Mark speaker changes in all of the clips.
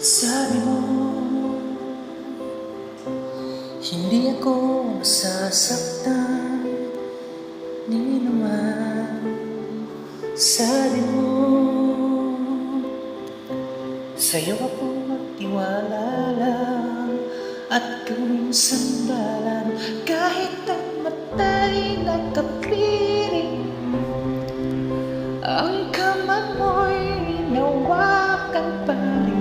Speaker 1: Sabi mo, hindi ako masasaktan ni naman. Sabi mo, sa'yo ako magtiwala lang at gawing sandalan kahit ang mata'y nakapiring. Ang kamay mo'y nawakan pa rin.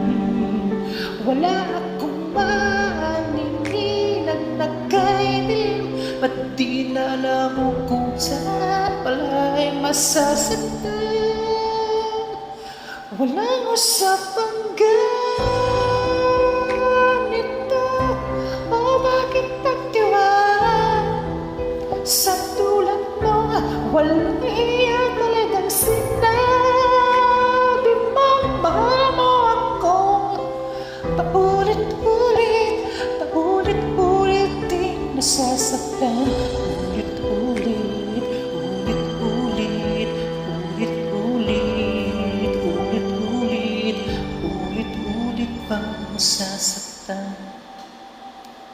Speaker 1: Wala akong maaninag na kay dilim. Ba't di na alam mo kung saan pala'y masasaktan? Walang usapang ganito. O bakit nagtiwala sa tulad mo? Walang iya talagang sinabi mo. Mahal mo ako. Paulit-ulit di nasasaktan. Ulit-ulit, ulit-ulit, ulit-ulit, ulit-ulit, ulit-ulit pang nasasaktan.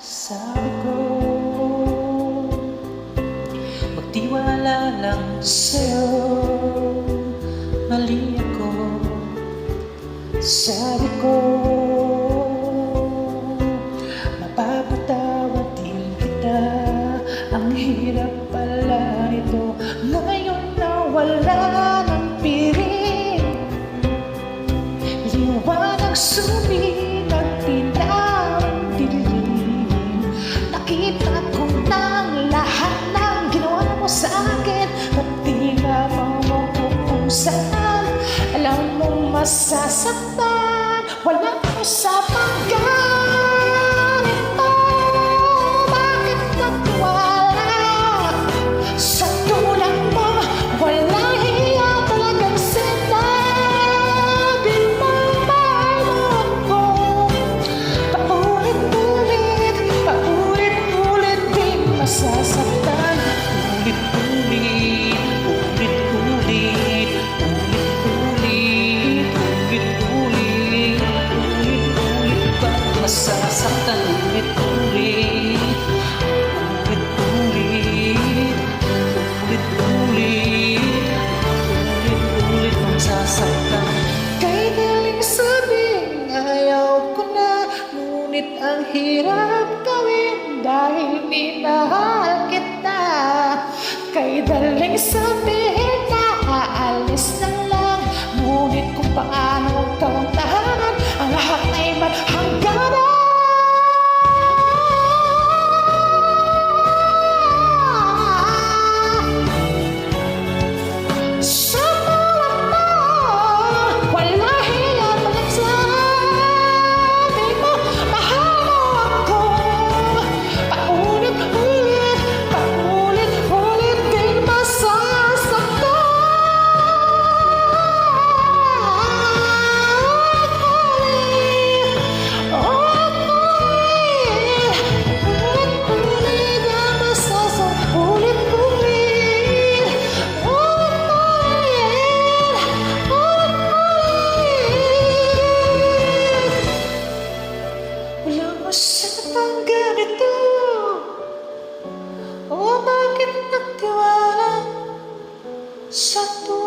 Speaker 1: Sabi ko, magtiwala lang sa'yo, mali ako. Sabi ko, mapapatawad din kita. Ang hirap pala nito ngayon na wala ng piring. Liwanag sumikat, pinawang dilim. Nakita ko ng lahat ng ginawa mo sa akin. Ba't di na mo kung saan alam mong masasaktan? Walang usapang ganito. Bakit nagtiwala sa tulad mo? Walang hiya talagang sinabi mo. Mahal mo ako. Paulit-ulit, paulit-ulit di masasaktan. Ulit-ulit, ulit-ulit, ulit-ulit, ulit-ulit, ulit-ulit pa masasaktan. Ulit-ulit, ulit-ulit, ulit-ulit, ulit-ulit masasaktan. Kay galing sabing ayaw ko na, ngunit ang hirap gawin dahil minahal kita. Kay daling sabihin na aalis na lang, ngunit kung paano kauntahan ang lahat ay maghangganan. Sa tulad mo, wala hiya talagang sabi mo. Mahal mo ako. Paulit-ulit, paulit-ulit din masasaktan. Ulit-ulit na masasaktan. Ulit-ulit, ulit-ulit, ulit-ulit. Walang usapang ganito. O bakit nagtiwala sa tulad